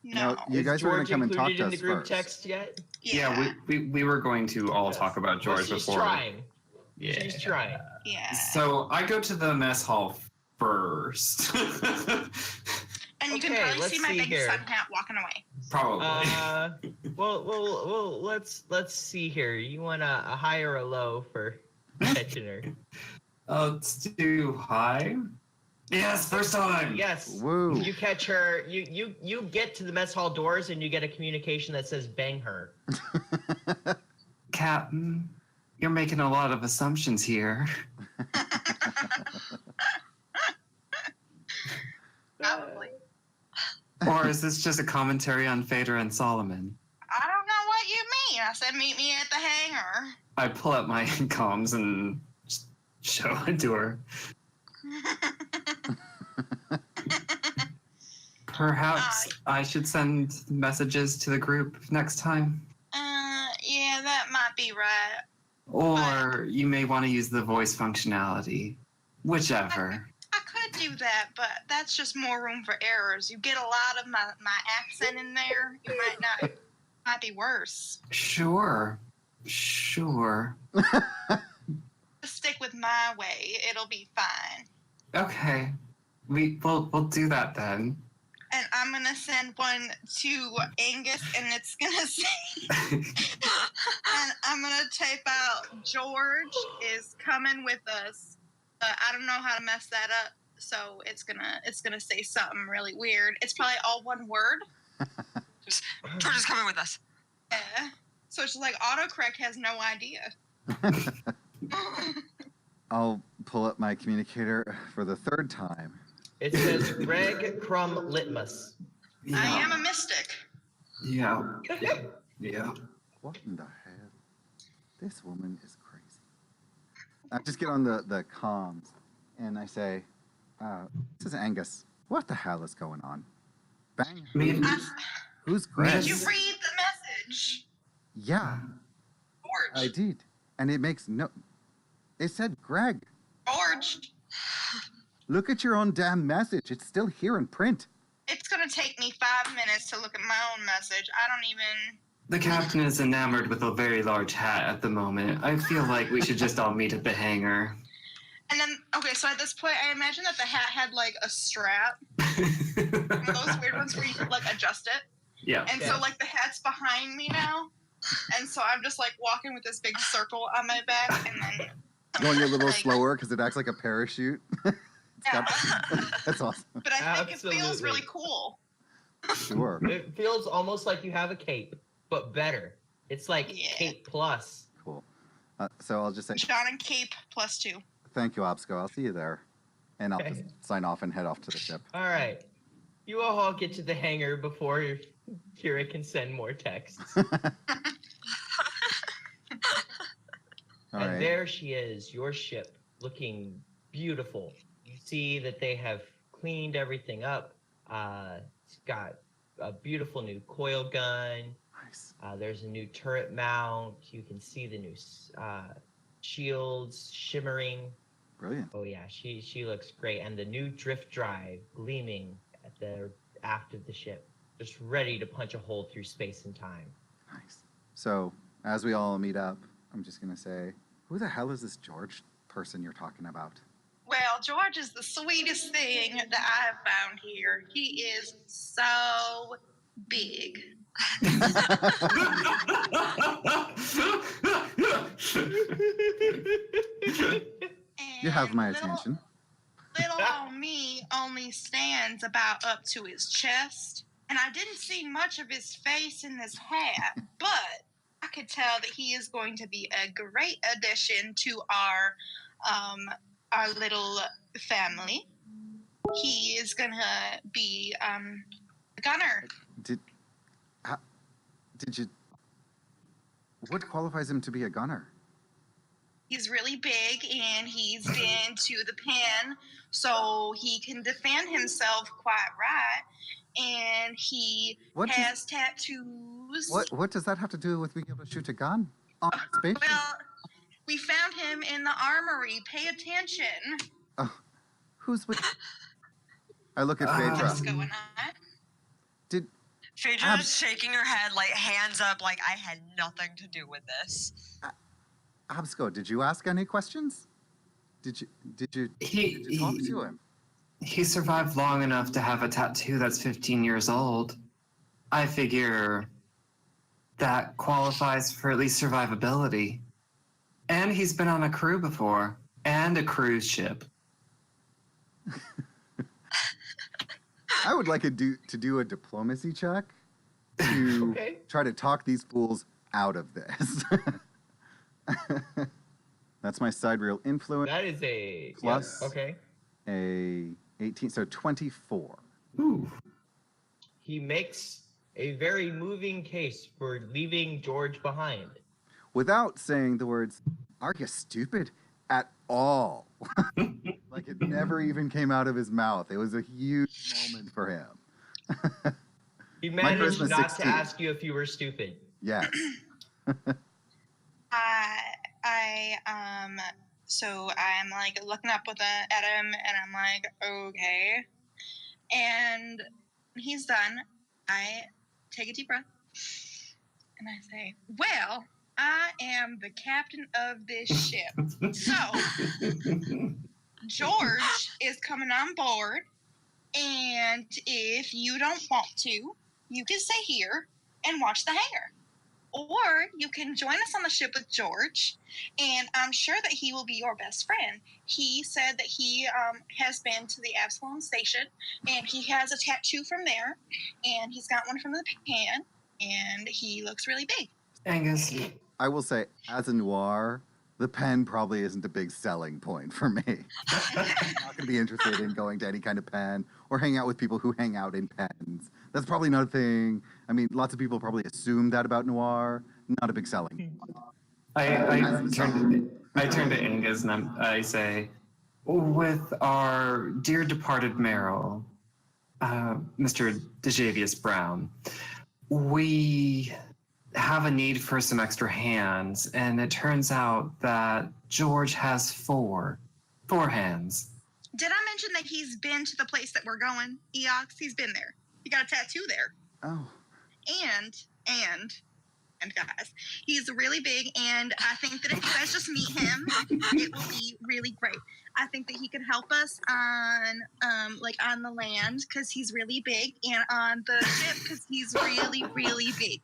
No. You is guys were going George to come and talk included to in us the group first. text yet? Yeah, we were going to all talk about George She's before. trying. Yeah. She's trying. Yeah. So I go to the mess hall first. And you Okay, can probably let's see my see big here. sun hat walking away. Probably. Well, let's see here. You want a high or a low for catching her? Let's do high. Yes, first time. Yes. Woo. You catch her. You get to the mess hall doors and you get a communication that says "bang her." Captain, you're making a lot of assumptions here. Probably. Or is this just a commentary on Phaedra and Solomon? I don't know what you mean. I said meet me at the hangar. I pull out my comms and show it to her. Perhaps I should send messages to the group next time. Yeah, that might be right. Or you may want to use the voice functionality. Whichever. I could do that, but that's just more room for errors. You get a lot of my accent in there. It might be worse. Sure. Just stick with my way. It'll be fine. Okay. We'll do that then. And I'm gonna send one to Angus, and it's gonna say, and I'm gonna type out George is coming with us. I don't know how to mess that up, so it's gonna say something really weird. It's probably all one word. George is coming with us. Yeah. So it's just like autocorrect has no idea. I'll pull up my communicator for the third time. It says Greg Crumb Litmus. I am a mystic. Yeah. Yeah. What in the hell? This woman is crazy. I just get on the comms and I say, this is Angus. What the hell is going on? Bang. Who's Greg? Did you read the message? Yeah, George. I did. And it makes no... It said Greg. George. Look at your own damn message. It's still here in print. It's gonna take me 5 minutes to look at my own message. I don't even... The captain is enamored with a very large hat at the moment. I feel like we should just all meet at the hangar. And then, okay, so at this point, I imagine that the hat had like a strap. One of those weird ones where you could like adjust it. Yeah. And so like the hat's behind me now. And so I'm just like walking with this big circle on my back, and then Going a little like, slower because it acts like a parachute. Yeah. That's awesome. But I think it feels Absolutely. really cool. Sure. It feels almost like you have a cape, but better. It's like Yeah. Cape Plus. Cool. So I'll just say John and Cape +2. thank you, Obsco. I'll see you there. And I'll Okay. just sign off and head off to the ship. All right. You all get to the hangar before Kira can send more texts. All And right. there she is, your ship, looking beautiful. You see that they have cleaned everything up. It's got a beautiful new coil gun. Nice. There's a new turret mount. You can see the new shields shimmering. Brilliant. Oh yeah, she looks great. And the new drift drive gleaming at the aft of the ship, just ready to punch a hole through space and time. Nice. So as we all meet up, I'm just going to say, who the hell is this George person you're talking about? Well, George is the sweetest thing that I have found here. He is so big. You have my And attention. Little old me only stands about up to his chest, and I didn't see much of his face in this hat, but I could tell that he is going to be a great addition to our little family. He is gonna be a gunner. Did you... What qualifies him to be a gunner? He's really big, and he's been to the pen, so he can defend himself quite right. And he What does- has tattoos. What does that have to do with being able to shoot a gun on a spaceship? Well, we found him in the armory. Pay attention. Who's with... I look at What's Phaedra. going on? Did... Phaedra's shaking her head, like hands up, like I had nothing to do with this. Absco, did you ask any questions? Did you talk to him? He survived long enough to have a tattoo that's 15 years old. I figure that qualifies for at least survivability. And he's been on a crew before. and a cruise ship. I would like to do a diplomacy check to Okay. try to talk these fools out of this. That's my sidereal influence. That is a Plus- Yes. Okay. A 18, so 24. Ooh. He makes a very moving case for leaving George behind. Without saying the words, "Are you stupid?" at all. Like it never even came out of his mouth. It was a huge moment for him. He managed charisma's not 16. to ask you if you were stupid. Yes. So I'm like looking up at him, and I'm like, okay. And he's done. I take a deep breath, and I say, well, I am the captain of this ship. So George is coming on board, and if you don't want to, you can stay here and watch the hangar. Or you can join us on the ship with George, and I'm sure that he will be your best friend. He said that he has been to the Absalom station, and he has a tattoo from there, and he's got one from the pan, and he looks really big. Angus, I will say, as a noir, the pen probably isn't a big selling point for me. I'm not going to be interested in going to any kind of pen or hang out with people who hang out in pens. That's probably not a thing. I mean, lots of people probably assume that about noir. Not a big selling point. I turn to Angus and I say, with our dear departed Merrill, Mr. DeJavius Brown, we have a need for some extra hands, and it turns out that George has four hands. Did I mention that he's been to the place that we're going, Eox? He's been there. He got a tattoo there. Oh, And guys, he's really big, and I think that if you guys just meet him, it will be really great. I think that he could help us on the land because he's really big, and on the ship because he's really, really big.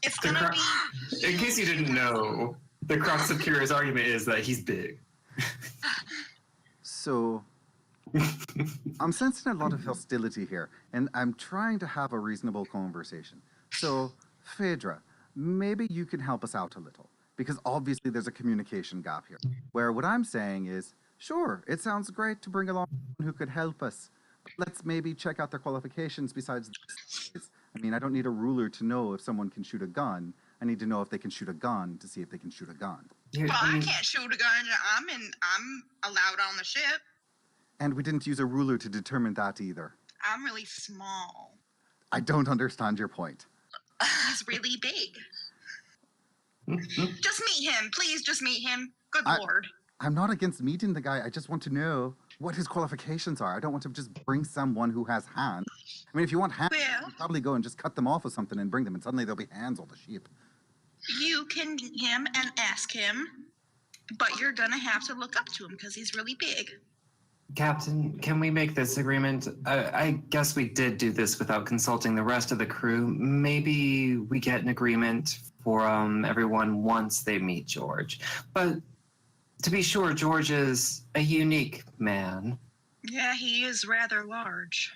It's gonna be. In case you didn't know, the crux of Kira's argument is that he's big. so I'm sensing a lot of hostility here, and I'm trying to have a reasonable conversation. So, Phaedra, maybe you can help us out a little, because obviously there's a communication gap here, where what I'm saying is, sure, it sounds great to bring along someone who could help us, but let's maybe check out their qualifications besides this. I mean, I don't need a ruler to know if someone can shoot a gun. I need to know if they can shoot a gun to see if they can shoot a gun. Here, Well, I can't shoot a gun. I'm allowed on the ship. And we didn't use a ruler to determine that either. I'm really small. I don't understand your point. He's really big. Just meet him, please. Just meet him. Good Lord. I'm not against meeting the guy. I just want to know what his qualifications are. I don't want to just bring someone who has hands. I mean, if you want hands, Well- you can probably go and just cut them off with something and bring them, and suddenly there'll be hands on the sheep. You can meet him and ask him, but you're gonna have to look up to him because he's really big. Captain, can we make this agreement? I guess we did do this without consulting the rest of the crew. Maybe we get an agreement for everyone once they meet George. But to be sure, George is a unique man. Yeah, he is rather large.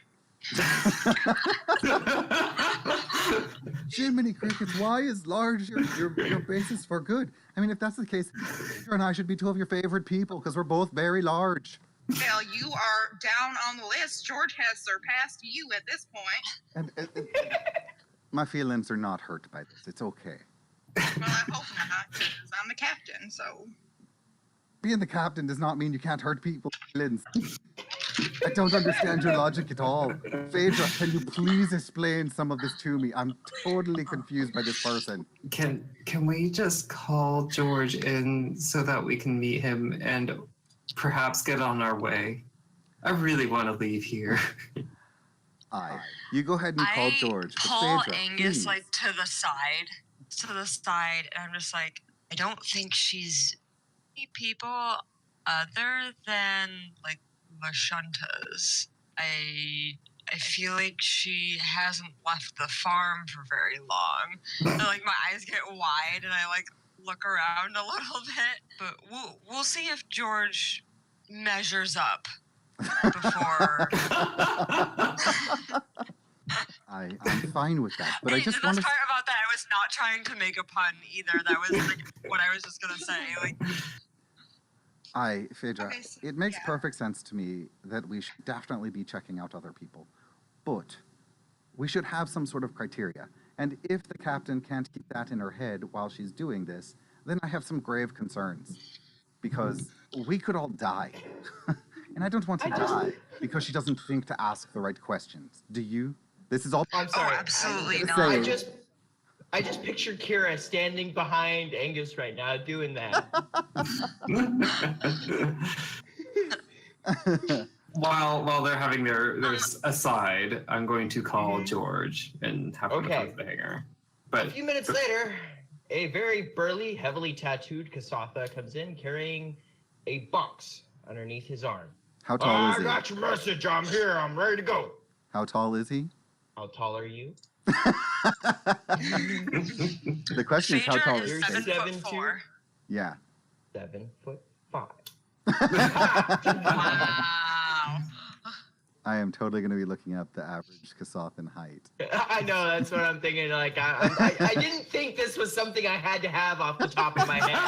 Jiminy Crickets, why is large your basis for good? I mean, if that's the case, Phaedra and I should be two of your favorite people because we're both very large. Well, you are down on the list. George has surpassed you at this point. And my feelings are not hurt by this. It's okay. Well, I hope not, because I'm the captain, so. Being the captain does not mean you can't hurt people's feelings. I don't understand your logic at all. Phaedra, can you please explain some of this to me? I'm totally confused by this person. Can we just call George in so that we can meet him and perhaps get on our way? I really want to leave here. Aye. You go ahead and call George. But Pull Phaedra, Angus please. like to the side, and I'm just like, I don't think she's people other than like Lashunta's. I feel like she hasn't left the farm for very long. And, like my eyes get wide, and I like look around a little bit, but we'll see if George measures up before. I'm fine with that, but I Hey, just the want best to. part about that, I was not trying to make a pun either. That was like what I was just gonna say. Like, Phaedra, Okay, so- it makes yeah. perfect sense to me that we should definitely be checking out other people, but we should have some sort of criteria. And if the captain can't keep that in her head while she's doing this, then I have some grave concerns, because we could all die. And I don't want to die because she doesn't think to ask the right questions. Do you? This is all. I'm sorry. absolutely not. I just pictured Kira standing behind Angus right now doing that. While they're having their aside, I'm going to call George and have him come to the hangar. But A few minutes later, a very burly, heavily tattooed Kasatha comes in carrying a box underneath his arm. How tall is I he? got your message. I'm here. I'm ready to go. How tall is he? How tall are you? The question is, how Phaedra tall is is he? 7'4". Yeah. 7'5". Wow. I am totally going to be looking up the average Kasathan height. I know, that's what I'm thinking. Like, I didn't think this was something I had to have off the top of my head.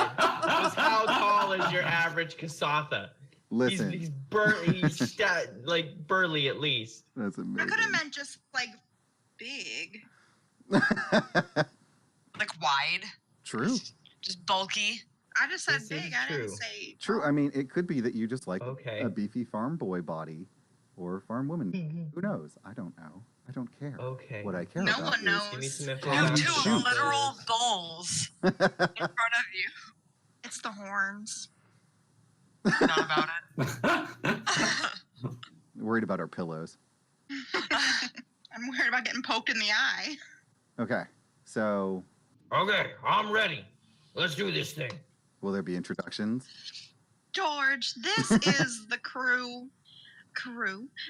Was how tall is your average Kasatha? Listen, He's burly, like burly at least. that's I amazing. could have meant just like big. Like wide. True. Just bulky. I just said This big. is I didn't true. say. True. I mean, it could be that you just like Okay. a beefy farm boy body or farm woman. Who knows? I don't know. I don't care. Okay. What I care No about one is knows. Give me some info You have about two shoot. literal bulls in front of you. It's the horns. Not about it. worried about our pillows. I'm worried about getting poked in the eye. Okay. So, Okay, I'm ready. Let's do this thing. will there be introductions? George, this is the crew.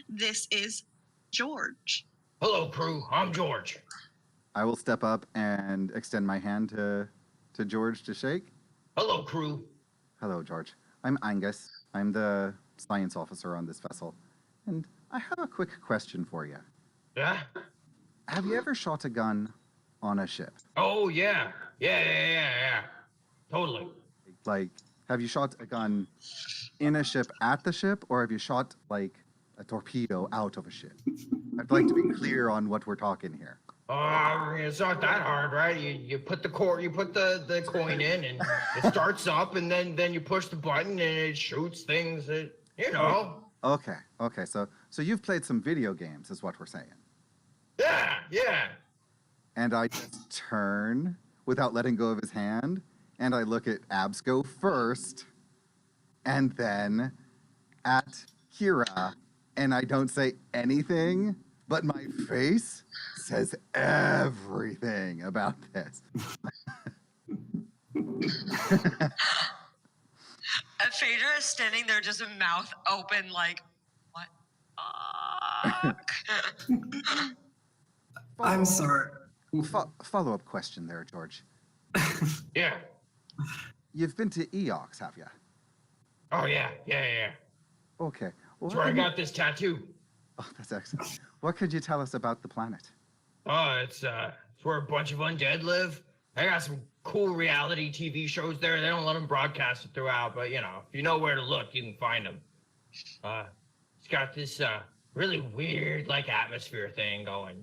This is George. Hello, crew. I'm George. I will step up and extend my hand to George to shake. Hello, crew. Hello, George. I'm Angus. I'm the science officer on this vessel. And I have a quick question for you. Yeah? Have you ever shot a gun on a ship? Oh, yeah. Yeah. Totally. Like, have you shot a gun in a ship at the ship, or have you shot, like, a torpedo out of a ship? I'd like to be clear on what we're talking here. It's not that hard, right? You put the coin in, and it starts up, and then you push the button, and it shoots things. You know. Okay. So you've played some video games, is what we're saying. Yeah. And I just turn without letting go of his hand, and I look at Absco first, and then at Kira, and I don't say anything, but my face says everything about this. Phaedra is standing there just with mouth open like, what? I'm sorry. Follow-up question there, George. Yeah. You've been to EOX, have you? Oh, yeah. Okay. Well, That's where I got this tattoo. Oh, that's excellent. What could you tell us about the planet? Oh, it's where a bunch of undead live. I got some cool reality TV shows there. They don't let them broadcast it throughout, but if you know where to look, you can find them. It's got this really weird like atmosphere thing going.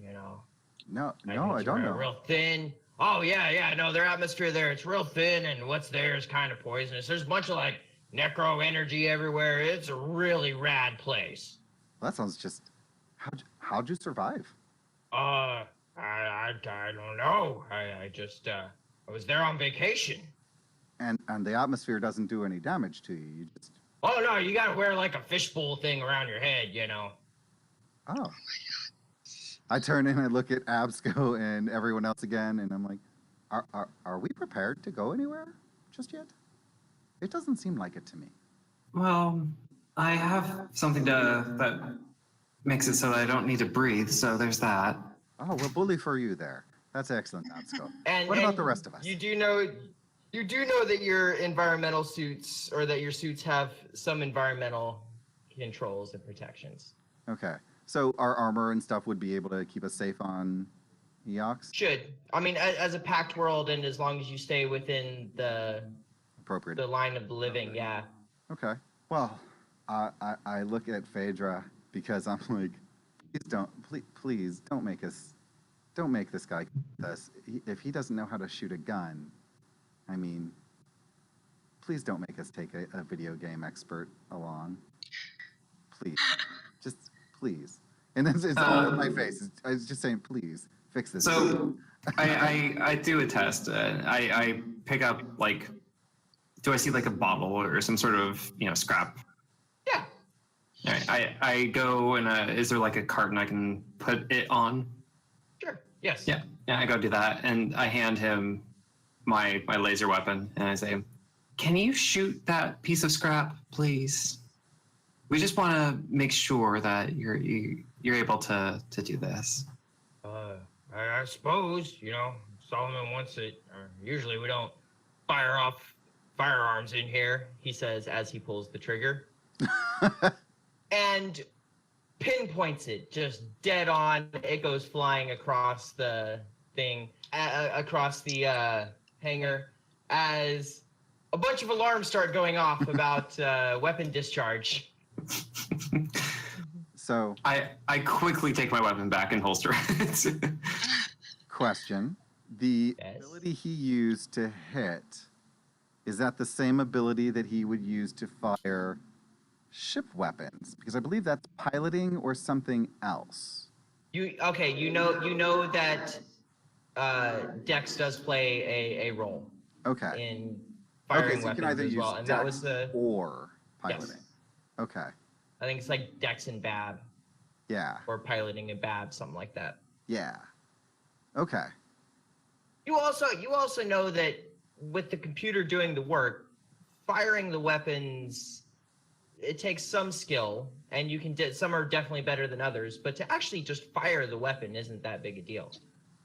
No, Like, I it's don't know. Real thin. Oh yeah. No, their atmosphere there, it's real thin, and what's there is kind of poisonous. There's a bunch of like necro energy everywhere. It's a really rad place. Well, that sounds just. How'd you survive? I don't know. I just I was there on vacation. And the atmosphere doesn't do any damage to you. You just. Oh no, you gotta wear like a fishbowl thing around your head, Oh. I turn and I look at Absco and everyone else again, and I'm like, are we prepared to go anywhere just yet? It doesn't seem like it to me. Well, I have something that makes it so that I don't need to breathe, so there's that. Oh, well, bully for you there. That's excellent, Absco. And What about and the rest of us? You do know You do know that your environmental suits, or that your suits have some environmental controls and protections. Okay. So our armor and stuff would be able to keep us safe on Eox? Should. I mean, as a packed world, and as long as you stay within the Appropriate. line of the living, yeah. Okay. Well, I look at Phaedra because I'm like, please don't make this guy with us. If he doesn't know how to shoot a gun, I mean, please don't make us take a video game expert along. Please, just please. And then it's all in my face. I was just saying, please fix this. So I do a test. I pick up, like, do I see like a bottle or some sort of, scrap? Yeah. All right. I go and is there like a carton I can put it on? Sure. Yes. Yeah. I go do that, and I hand him my laser weapon, and I say, "Can you shoot that piece of scrap, please? We just want to make sure that you're able to do this." I suppose, Solomon wants it. Usually we don't fire off firearms in here, he says as he pulls the trigger. And pinpoints it just dead on. It goes flying across the thing, across the hangar, as a bunch of alarms start going off about weapon discharge. So I quickly take my weapon back and holster it. question. The Yes. ability he used to hit, is that the same ability that he would use to fire ship weapons? Because I believe that's piloting or something else. You know that Dex does play a role Okay. in firing Okay, so you can weapons either as use well, and that Dex was the or piloting. Yes. Okay. I think it's like Dex and Bab, Yeah. or piloting and Bab, something like that. Yeah. Okay. You also know that with the computer doing the work, firing the weapons, it takes some skill, and you can some are definitely better than others, but to actually just fire the weapon isn't that big a deal.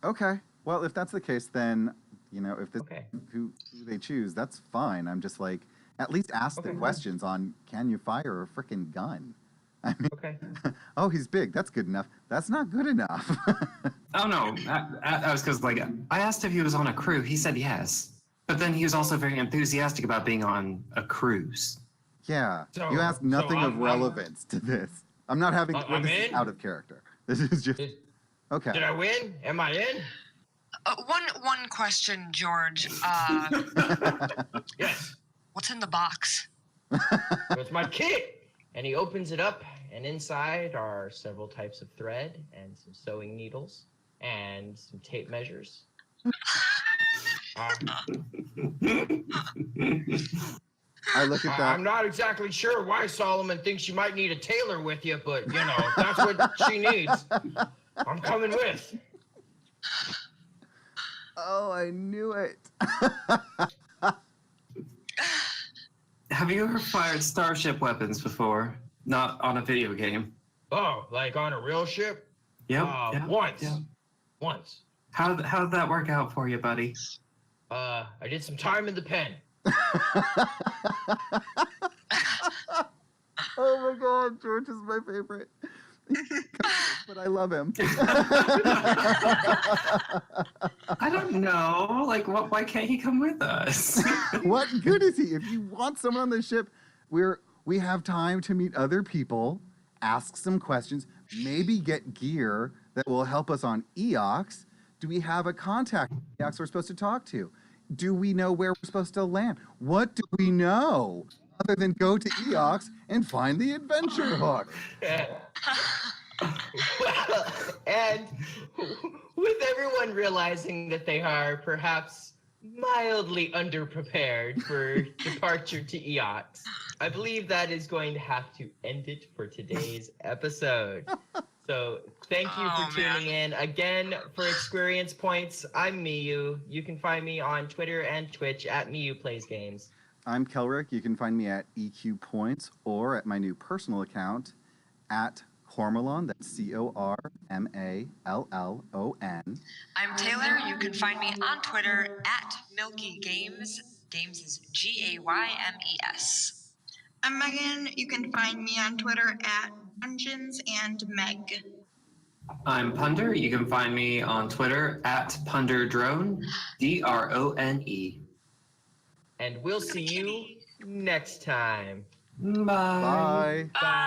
Okay. Well, if that's the case, then, if this Okay. who they choose, that's fine. I'm just like, at least ask the Okay. questions on, can you fire a freaking gun? I mean, Okay. oh, he's big. That's good enough. That's not good enough. Oh no, that was because I asked if he was on a crew. He said yes, but then he was also very enthusiastic about being on a cruise. Yeah. So- You asked nothing so of relevance to this. I'm not having I'm this is in? out of character. This is just Did okay. I win? Am I in? One question, George. Yes. What's in the box? It's my kit. And he opens it up, and inside are several types of thread and some sewing needles and some tape measures. I look at that. I'm not exactly sure why Solomon thinks you might need a tailor with you, but if that's what she needs, I'm coming with. Oh, I knew it. Have you ever fired starship weapons before? Not on a video game. Oh, like on a real ship? Yep. Once. Yep. Once. How'd that work out for you, buddy? I did some time in the pen. Oh my God, George is my favorite. But I love him. I don't know. Why can't he come with us? What good is he? If you want someone on the ship, we have time to meet other people, ask some questions, maybe get gear that will help us on Eox. Do we have a contact Eox we're supposed to talk to? Do we know where we're supposed to land? What do we know other than go to Eox and find the adventure hook? Well, and with everyone realizing that they are perhaps mildly underprepared for departure to Eox, I believe that is going to have to end it for today's episode. So thank you for tuning in. Again, for Experience Points, I'm Miyu. You can find me on Twitter and Twitch at Miyu Plays Games. I'm Kelrick. You can find me at EQ Points or at my new personal account at Cormallon. That's CORMALLON. I'm Taylor. You can find me on Twitter at Milky Games. Games is GAYMES. I'm Megan. You can find me on Twitter at Dungeons and Meg. I'm Punder. You can find me on Twitter at PunderDrone, DRONE. And we'll see you next time. Bye. Bye. Bye.